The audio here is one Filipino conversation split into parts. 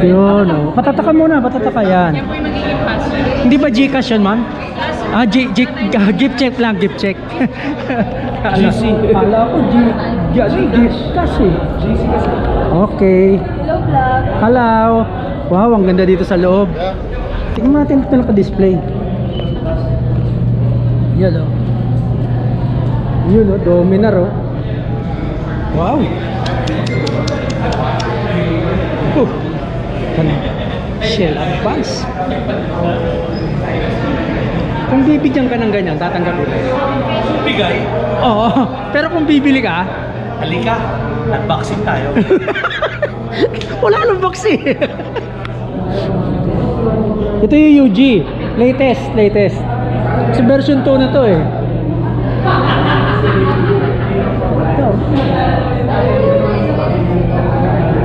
Yun, oh. Patataka muna, patataka yan. Yan po yung magiging pass. Hindi ba Gcash yun, ma'am? Ah, gift check lang, gift check. GC. Kala ko Gcash eh. GC kasi. Okay. Hello, vlog. Hello. Wow, ang ganda dito sa loob. Tingnan natin ito naka-display. Yan o. Yun o, Dominar o. Wow. Shell Advance. Kung bibigyan ka ng ganyan, tatanggapin mo. Bigay? Oo, pero kung bibili ka, Halika, unboxing tayo. wala nang box eh. Ito yung UG, latest. Kasi version 2 na to eh.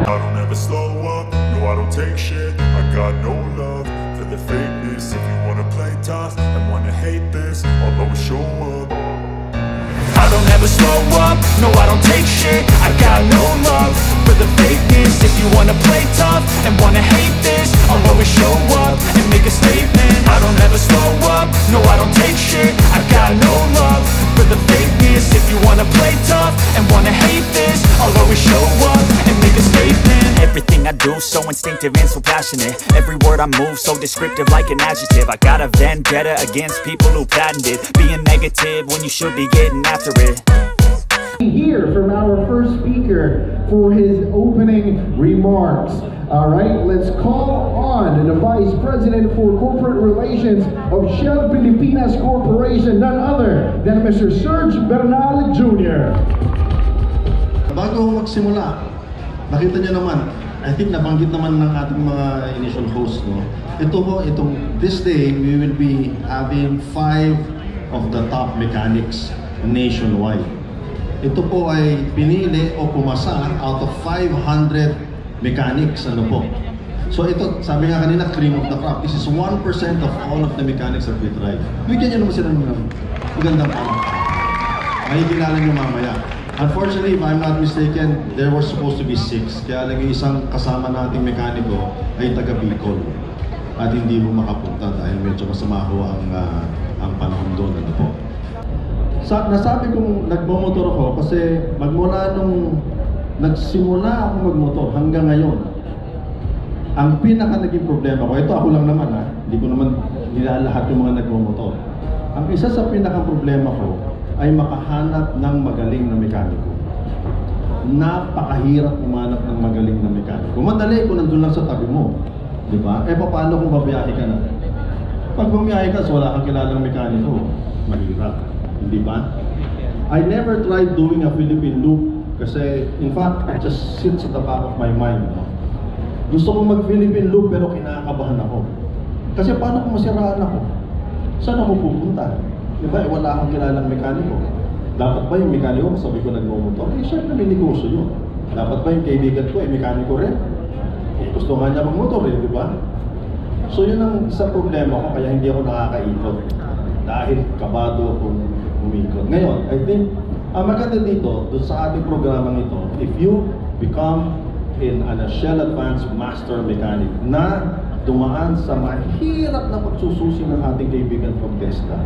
I don't ever slow up, no I don't take shit. I got no love for the fakeness. If you wanna play tough and wanna hate this, I'll always show up. I don't ever slow up, no I don't take shit. I got no love for the fakeness. If you wanna play tough and wanna hate this, I'll always show up and make a statement. I don't ever slow up, no I don't take shit. I got no love for the fakeness. If you wanna play tough and wanna hate this, I'll always show up and make a statement. Everything I do so instinctive and so passionate. Every word I move so descriptive like an adjective. I got a vendetta against people who patented being negative when you should be getting after it. Hear from our first speaker for his opening remarks. All right, let's call on the Vice President for Corporate Relations of Shell Pilipinas Corporation, none other than Mr. Serge Bernal Jr. Bago magsimula, nakita niyo naman, I think nabanggit naman ng ating mga initial hosts, no? This day, we will be having 5 of the top mechanics nationwide. Ito po ay pinili o pumasa out of 500 mechanics, ano po. So ito, sabi nga kanina, cream of the crop. This is 1% of all of the mechanics that we tried. Bigyan niyo naman sila ng magandang pangalan. Makikilala niyo mamaya. Unfortunately, if I'm not mistaken, there were supposed to be 6. Kaya lang yung isang kasama nating mekaniko ay taga Bicol. At hindi mo makapunta dahil medyo masama ho ang panahon doon, ano po. Nasabi kong nagmamotor ako kasi magmula nung nagsimula ako magmotor hanggang ngayon, ang pinaka naging problema ko, ito ako lang naman hindi ko naman nilalahat yung mga nagmamotor. Ang isa sa pinaka problema ko ay makahanap ng magaling na mekaniko. Napakahirap umanap ng magaling na mekaniko. Madali kung nandun lang sa tabi mo, di ba? Paano kung babiyahe ka na? Pag bumiyahe ka, so wala kang kilalang mekaniko, mahirap. Hindi ba? I never tried doing a Philippine loop kasi in fact, it just sits at the back of my mind. No? Gusto kong mag-Philippine loop pero kinakabahan ako. Kasi paano kung masiraan ako? Saan ako pupunta? Diba? Wala akong kilalang mekaniko. Dapat ba yung mekaniko, sabi ko nagmumotor? Siyempre may negosyo yun. Dapat ba yung kaibigan ko, mekaniko rin? Gusto nga niya magmotor di ba? So yun ang isang problema ko, kaya hindi ako nakakaikot. Dahil kabado akong umikot. Ngayon, I think, ang maganda dito, doon sa ating programang ito, if you become an Shell Advanced Master Mechanic na dumaan sa mahirap na pagsususi ng ating kaibigan from Tesla,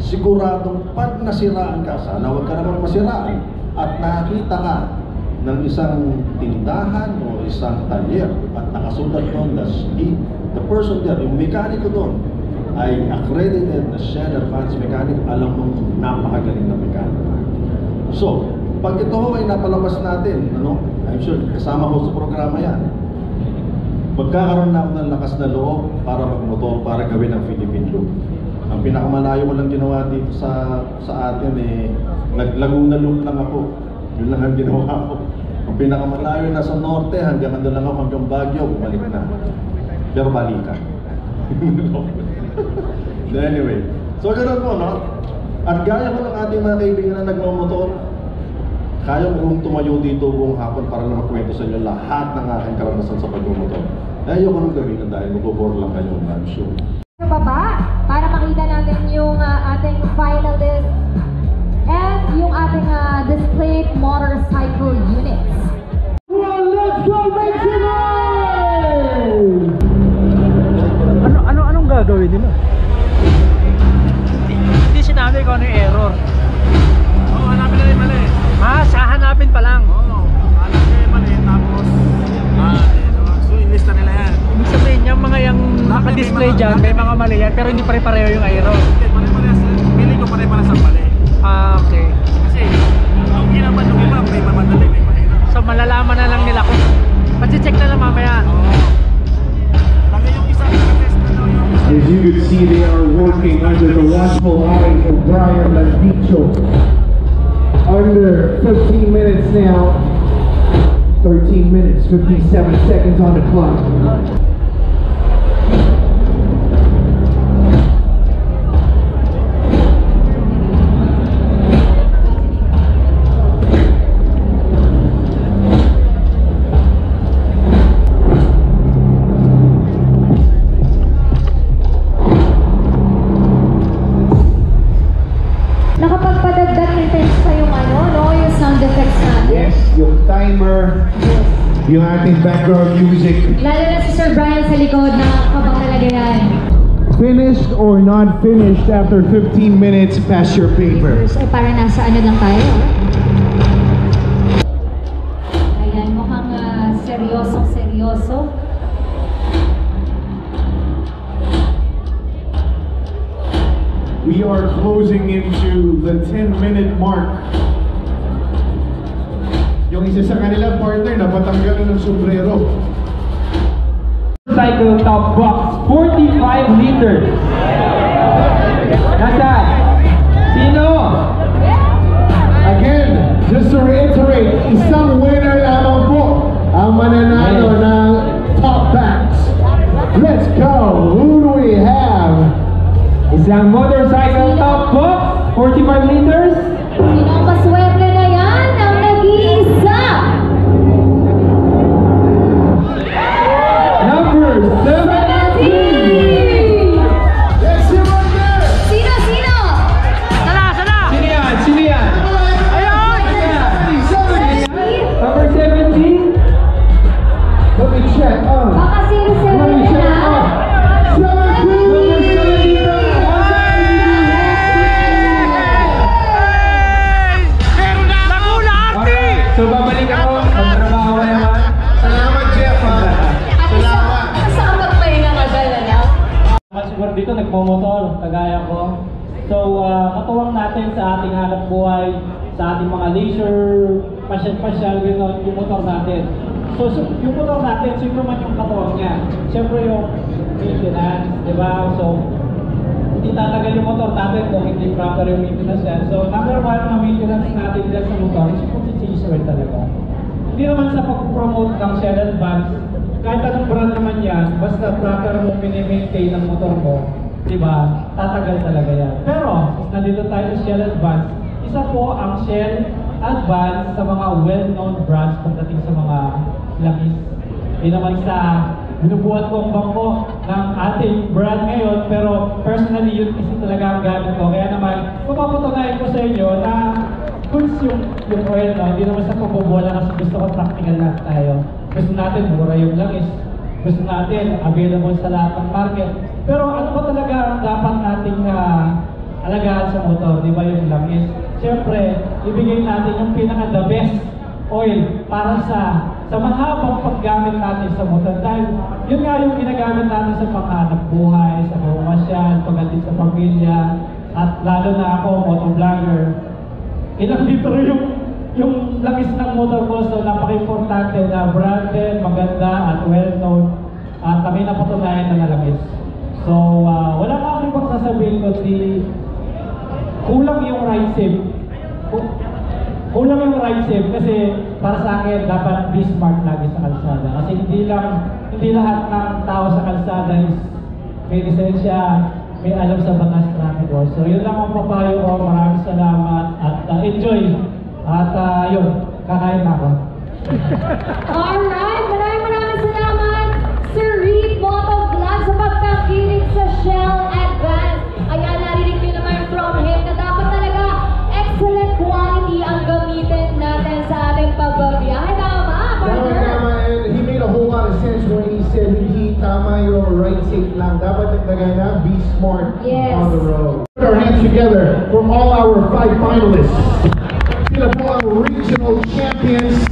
siguradong pag nasiraan ka, sana huwag ka naman masiraan, at nakita ka ng isang tindahan o isang talyer at nakasulat doon na the person there, yung mekaniko doon, ay accredited na Shell Advanced Mechanic, alam mong napakagaling na mekaniko. So, pag ito ay napalabas natin, I'm sure kasama ko sa programa yan, magkakaroon na ako ng lakas na loob para magmotor, para gawin ang Philippine Loop. Ang pinakamalayo ko lang ginawa dito sa atin Laguna Loop lang ako. Yun lang ang ginawa ko. Ang pinakamalayo na sa norte, hanggang ano lang ako, hanggang Baguio, bumalik na. Pero balikan. Anyway, so ganoon po, no? At gaya ko ng ating mga kaibigan na nagmamotor, kaya kong tumayo dito buong hapon para na magkwento sa inyo lahat ng aking karanasan sa pagmamotor. Ayoko nang gawin na dahil magbo-bore lang kayo, I'm sure. Baba, para makita natin yung ating finalist and yung ating displayed motorcycle units. Well, let's go, make some noise! naka-display dyan, may mga mali yan, pero hindi pare-pareho yung aero. Pili ko pare-pares ang mali. Ah, okay. Kasi, ang ginaman yung iba, may mamadali, may mahirap. So malalaman na lang nila kung pati-check na lang mamaya. Lagi yung isa, test na daw yung... As you can see, they are working under the watchful eye of Brian Landicho. Under 15 minutes now. 13 minutes, 57 seconds on the clock. Nakapagpadagdag intense pa yung yung sound effects natin. Yes, yung timer, yung ating background music. Lalo na si Sir Brian sa likod, nakakabang talaga yan. Finished or not finished after 15 minutes, pass your paper. Ay, para nasa lang tayo. Ayan, mukhang seryoso. We are closing into the 10-minute mark. Yung isa sa kanila partner, napatanggal na ng sombrero. Cycle top box, 45 liters. Nasaan? Sino? Again, just to reiterate, isang winner lamang po ang mananalo ng top backs. Let's go! Who do we have? Isang motorcycle top box, 45 liters. Sino ang paswerte na yan? Ang nag-iisa! Number 17! Yes, you're right there! Sino? Sino yan? Ayun! Number 17? Let me check. Baka sino Let me check. na? 17! So babalik ako, magtrabaho ka naman. Salamat, Jeff. Salamat. Sa kapagpahinga ka dala. Siguro dito nagmomotor, kagaya ko. So katuwang natin sa ating hanap buhay, sa ating mga leisure, pasyal-pasyal, gano'n, yung motor natin. So yung motor natin, siyempre man yung katuwang niya. Siyempre yung maintenance, di ba? So hindi talaga yung motor natin kung hindi proper yung maintenance yan. So number one na maintenance natin dyan sa motor is yung pag-chaser talaga. Hindi naman sa pag-promote ng Shell Advance, kahit anong brand naman yan, basta proper mo mini-maintain ang motor mo, di ba? Tatagal talaga yan. Pero, nandito tayo sa Shell Advance, isa po ang Shell Advance sa mga well-known brands pagdating sa mga langis. Hindi naman sa binubuhat ko ang bangko ng ating brand ngayon, pero personally yun kasi talaga ang gamit ko. Kaya naman, mapapatunayan ko sa inyo na goods yung oil, no? Hindi naman sa pagbubuhala kasi gusto ko practical na tayo. Gusto natin mura yung langis. Gusto natin available sa lahat ng market. Pero ano ba talaga ang dapat nating alagaan sa motor, di ba yung langis? Siyempre, ibigay natin yung pinaka-the best oil para sa mahabang paggamit natin sa motor. Dahil yun nga yung ginagamit natin sa panghanap buhay, sa pamasyal, pagdating sa pamilya, at lalo na ako, motovlogger. Ilang litro yung langis ng motor ko, so napaka-importante na branded, maganda, at well-known, at kami napatunayan na langis. So, wala na akong ibang sasabihin kundi kulang yung ride safe. Kulang yung ride safe kasi para sa akin dapat be smart lagi sa kalsada. Kasi hindi lahat ng tao sa kalsada is may lisensya, may alam sa batas traffic. So yun lang ang papayo ko. Maraming salamat at enjoy. At yun, kakain na ako. Alright, maraming salamat, Sir Reed Motovlog, sa pagkakilig sa Shell Advance. Ayan, narinig nyo naman from him na dapat talaga excellent quality ang gamitin natin sa ating pagbabiyahe. Tama, partner? And he made a whole lot of sense when he said hindi tama yung ride safe lang. Dapat nagtagay na, be smart on the road. Put our hands together for all our 5 finalists. Sila po ang regional champions,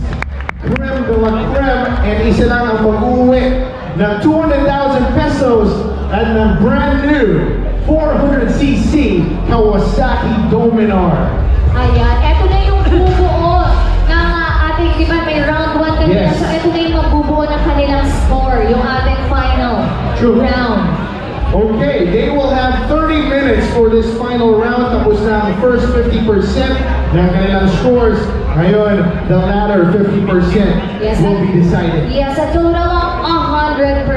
creme de la creme, and isa lang ang mag-uwi ng 200,000 pesos at ng brand new 400cc Kawasaki Dominar. Ayan, eto na yung bubuo ng ating, di ba may round 1 kanina, Yes. so eto na yung magbubuo ng kanilang score, yung ating final True. round. Okay, they will have 30 minutes for this final round. Tapos na ang first 50% ng kanilang scores. Ngayon, the latter 50% will be decided. Yes, a total of 100%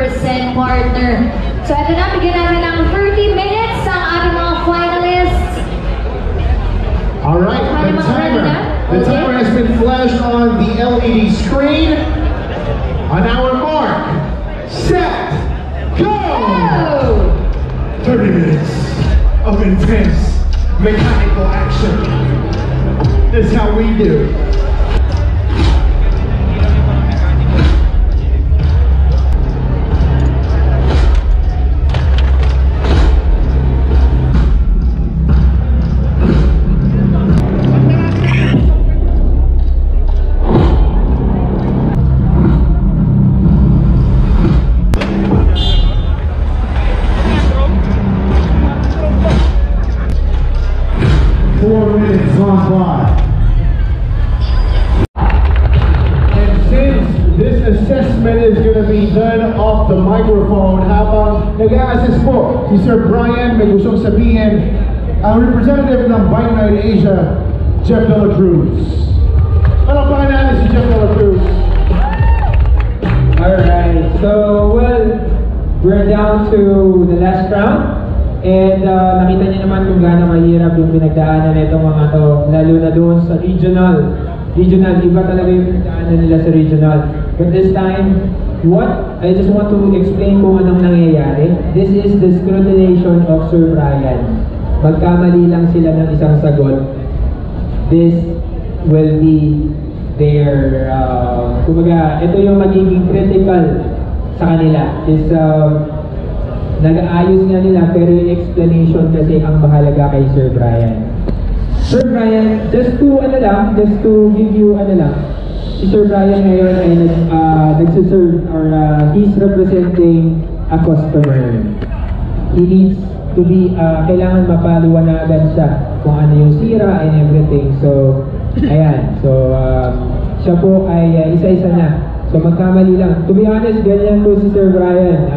partner. So ito na, bigyan natin ng 30 minutes ang ating mga finalists. All right, the timer has been flashed on the LED screen. On our mark, set, go! 30 minutes of intense mechanical action. This is how we do. Is going to be done off the microphone habang nag-a-assist po si Sir Brian. May gustong sabihin ang representative ng Bike Night Asia, Jeff De La Cruz. Ano pa natin si Jeff De La Cruz? Alright, so well, we're down to the last round. And nakita niyo naman kung gaano mahirap yung pinagdaanan nitong mga to, lalo na doon sa regional, iba talaga yung pinagdaanan nila sa regional. But this time, I just want to explain kung anong nangyayari. This is the scrutination of Sir Brian. Magkamali lang sila ng isang sagot. This will be their, kumbaga, ito yung magiging critical sa kanila. Is, nag-aayos nga nila, pero yung explanation kasi ang mahalaga kay Sir Brian. Sir Brian, just to give you si Sir Brian ngayon ay nagsiserve or he's representing a customer. He needs to be, kailangan mapaliwanagan siya kung ano yung sira and everything. So, ayan. So, siya po ay isa-isa na. So, magkamali lang. To be honest, ganyan po si Sir Brian.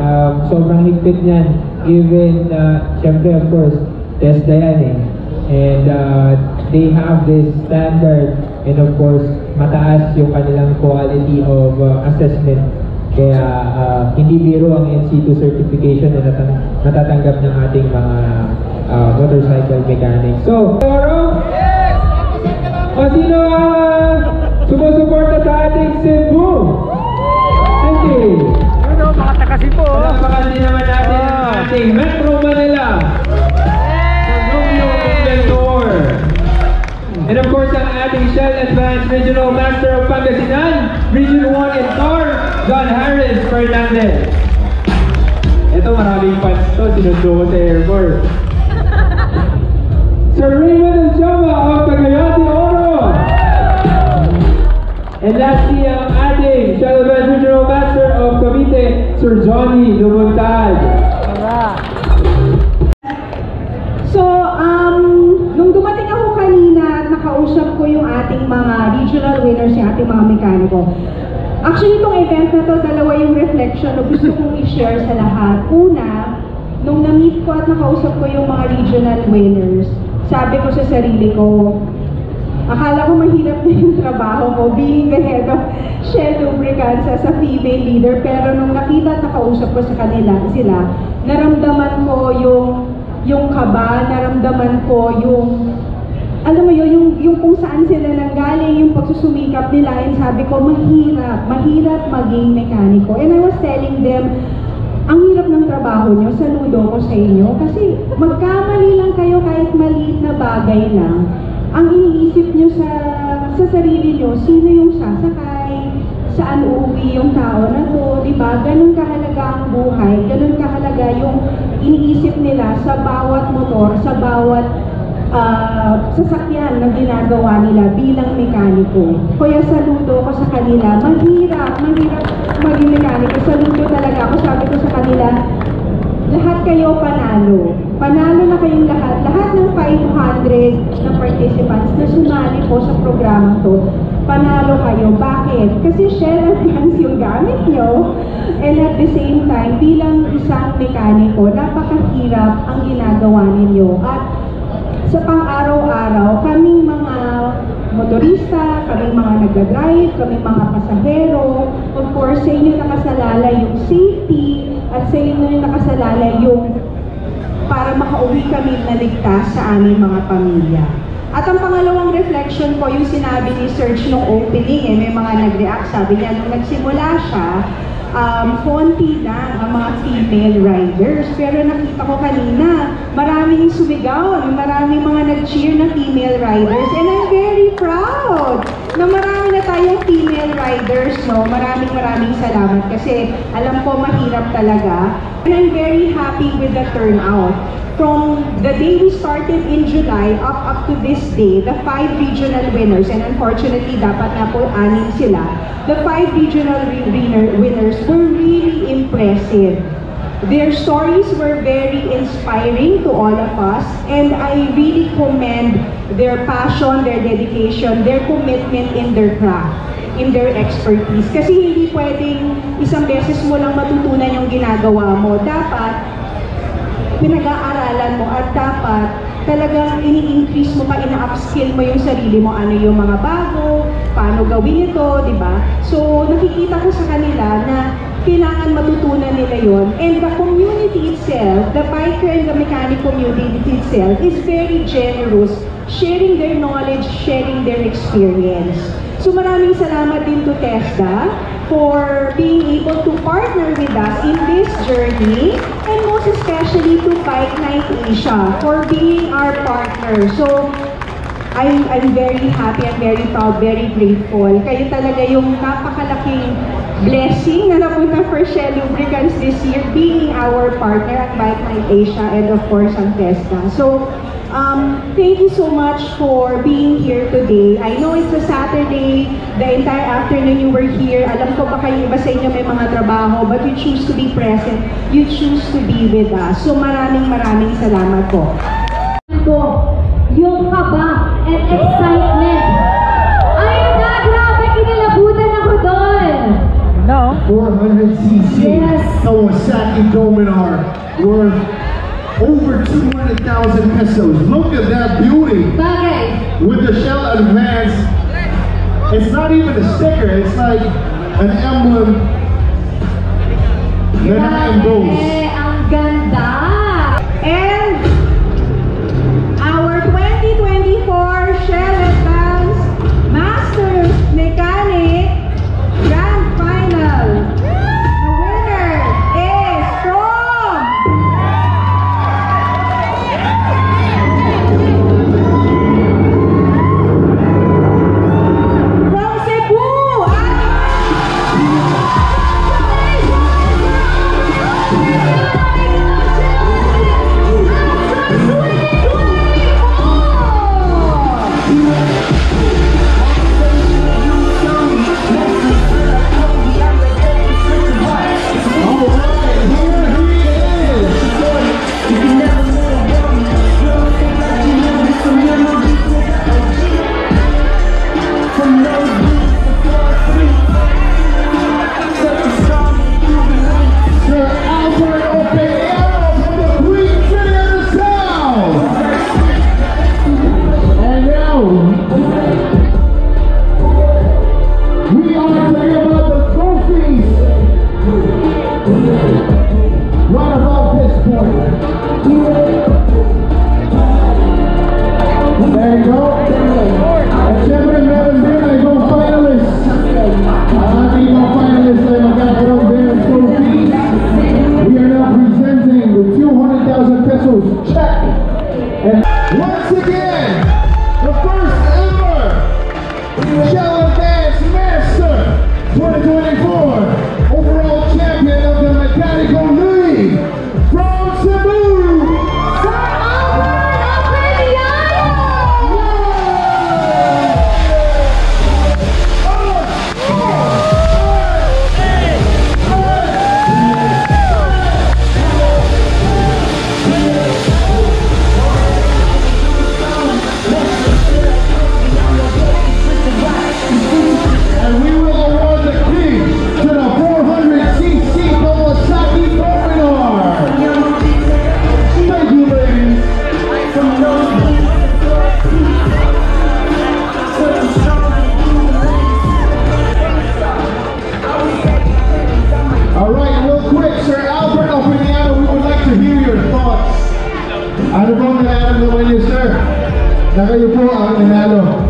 Sobrang higpit niyan. Even, syempre of course, test na yan eh. And they have this standard and of course mataas yung kanilang quality of assessment. Kaya hindi biro ang NC2 certification na natatanggap ng ating mga motorcycle mechanics. So, o sino sumusuporta sa ating Cebu? Sige. Ano, mga taga-Cebu. Palapakan din naman natin ang ating Metro Manila. And of course, ang ating Shell Advanced Regional Master of Pangasinan, Region 1 in TAR, John Harris Fernandez. Ito, maraming fans to, sinundo ko sa airport. Sir Raymond Jama of Cagayan de Oro. And lastly, ang ating Shell Advanced Regional Master of Cavite, Sir Johnny Lumuntad. So, nung dumating ako kanina at nakausap ko yung ating mga regional winners, yung ating mga mekaniko. Actually, itong event na to, dalawa yung reflection na gusto kong i-share sa lahat. Una, nung na-meet ko at nakausap ko yung mga regional winners, sabi ko sa sarili ko, akala ko mahirap na yung trabaho ko, being the head of Shell Lubricants as a female leader, pero nung nakita at nakausap ko sa kanila, naramdaman ko yung kaba, naramdaman ko yung, alam mo yun, yung kung saan sila nanggaling, yung pagsusumikap nila, and sabi ko, mahirap maging mekaniko. And I was telling them, ang hirap ng trabaho nyo, saludo ko sa inyo, kasi magkamali lang kayo kahit maliit na bagay lang. Ang iniisip nyo sa sarili nyo, sino yung sasakay, saan uuwi yung tao na to, di ba? Ganun kahalaga ang buhay, ganun kahalaga yung iniisip nila sa bawat motor, sa bawat sasakyan na ginagawa nila bilang mekaniko. Kaya saludo ko sa kanila, mahirap maging mekaniko. Saludo talaga ako kanila, lahat kayo panalo. Panalo na kayong lahat. Lahat ng 500 na participants na sumali po sa programa to, panalo kayo. Bakit? Kasi Shell Advance yung gamit nyo. And at the same time, bilang isang mekaniko, napakahirap ang ginagawa ninyo. At sa pang-araw-araw, kaming mga motorista, kaming mga nagdadrive, kaming mga pasahero, of course, sa inyo nakasalalay yung safety at sa inyo nakasalalay yung para makauwi kami na ligtas sa aming mga pamilya. At ang pangalawang reflection ko, yung sinabi ni Serge nung opening, may mga nag-react, sabi niya, nung nagsimula siya, konti lang ang mga female riders. Pero nakita ko kanina, maraming sumigaw, maraming mga nag-cheer na female riders. And I'm very proud na marami na tayong female riders, no? Maraming salamat kasi alam ko mahirap talaga. And I'm very happy with the turnout. From the day we started in July up to this day, the 5 regional winners, and unfortunately dapat na po 6 sila, the 5 regional winners were really impressive. Their stories were very inspiring to all of us, and I really commend their passion, their dedication, their commitment in their craft, in their expertise. Kasi hindi pwedeng isang beses mo lang matutunan yung ginagawa mo. Dapat pinag-aaralan mo at dapat talagang ini-increase mo pa, ina-upskill mo yung sarili mo, ano yung mga bago, paano gawin ito, di ba? So, nakikita ko sa kanila na kailangan matutunan nila yon. And the community itself, the biker and the mechanic community itself is very generous, sharing their knowledge, sharing their experience. So maraming salamat din to TESDA for being able to partner with us in this journey, and most especially to Bike Night Asia for being our partner. So I'm very happy, I'm very proud, very grateful. Kayo talaga yung napakalaking blessing na napunta for Shell Lubricants this year, being our partner at Bike Night Asia and of course ang TESDA. So thank you so much for being here today. I know it's a Saturday, the entire afternoon you were here. Alam ko baka yung iba sa inyo may mga trabaho, but you choose to be present, you choose to be with us. So maraming salamat po. Yung kaba and excitement. Ay na, grabe, kinilabutan ako doon. 400cc Yes. Kawasaki Dominar worth over 200,000 pesos. Look at that beauty. Bagay. With the Shell Advance, it's not even a sticker, it's like an emblem that I endorse. Grabe, ang ganda. And our 2024 Shell Advance Masters Mechanic Grand Final. The winner is from Cebu. Once again, the first ever Shell Advance Master 2024 overall champion of the Mechanical League from Cebu. na kayo po ang nanalo.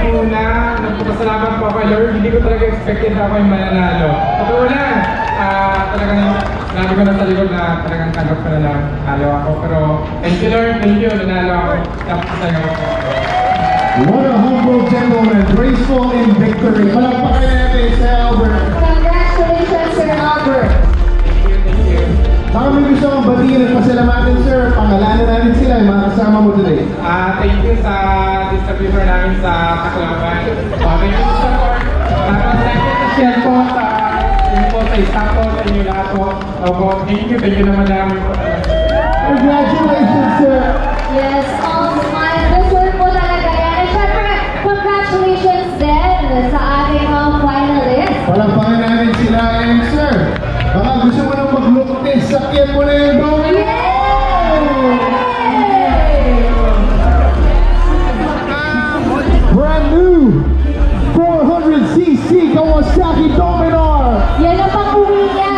Una, nagpapasalamat po kay Lord. Hindi ko talaga expected na ako yung mananalo. Totoo lang, talagang nabi ko na sa likod na talagang tanggap ko na nanalo ako. Pero thank you Lord, thank you, nanalo ako. Tapos tayo. What a humble gentleman, graceful in victory. Palakpakan natin sa Albert. Congratulations, Sir Albert. Thank you. Baka may gusto kong batiin at pasalamatin, sir. Pangalanan natin sila, yung mga kasama mo today. Thank you sa distributor namin sa Tacloban. Thank you sa Lord. Thank you sa Shell po, sa info, sa staff po, sa inyo lahat po. Thank you naman namin po. Congratulations, sir. Yes, all smile. Deserve po talaga yan. And syempre, congratulations din sa ating mga finalists. Palakpakan natin sila, and sir. Baka gusto mo nang mag-look test, sakyan mo na yung dome. Brand new 400cc Kawasaki Dominar. Yan ang pang-uwi niya.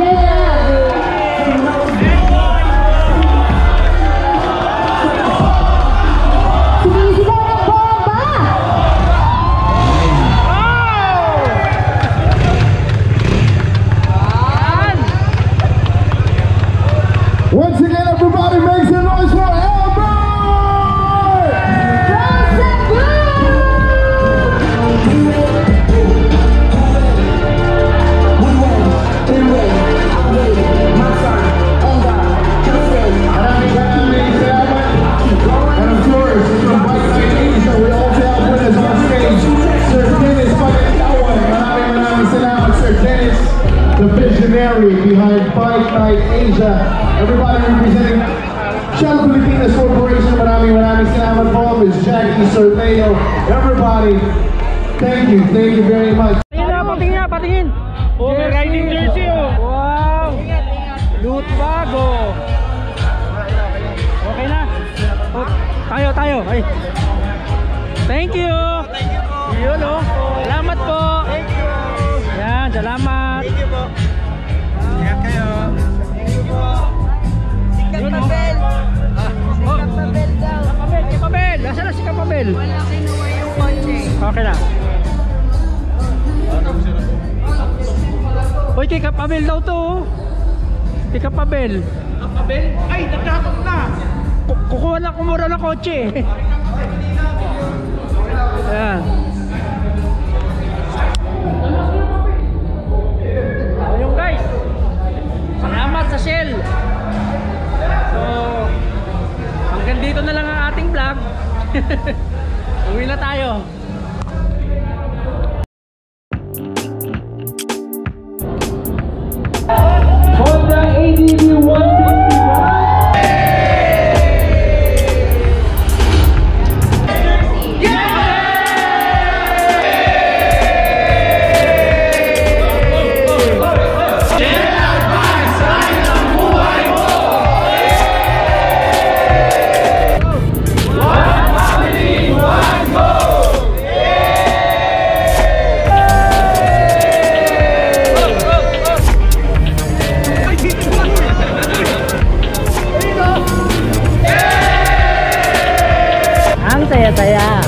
Yan na. Sumisigaw ng bomba. Once again, everybody make some noise for Albert! From Cebu. Maraming salamat. And of course, from Bike 90, we also have with us on stage, Sir Dennis Pagkatawan. Maraming salamat, Sir Dennis, the visionary behind Bike Night Asia. Everybody representing Shell Pilipinas Corporation. Maraming salamat po, Ms. Jackie Sorteo. Everybody, thank you very much. Patingin! Oh, may riding jersey oh! Wow! Loot bago! Okay na! Oh, tayo! Ay. Thank you! Yun oh! Salamat po! Thank you! Yan, salamat! Thank you po! Ingat kayo! Thank you po! Sikat Pabel! Sikat Pabel daw! Kapabel! Nasaan na si Kapabel? Wala kinuha yung kotse. Okay na. Uy, kay Kapabel daw to. Kay Kapabel. Kapabel? Ay, nagkakot na. Kukuha na kumura ng kotse. Ayan. Ayun guys. Salamat sa Shell. So, hanggang dito na lang ang ating vlog. Uwi na tayo. Honda ADV 165. Ang saya-saya.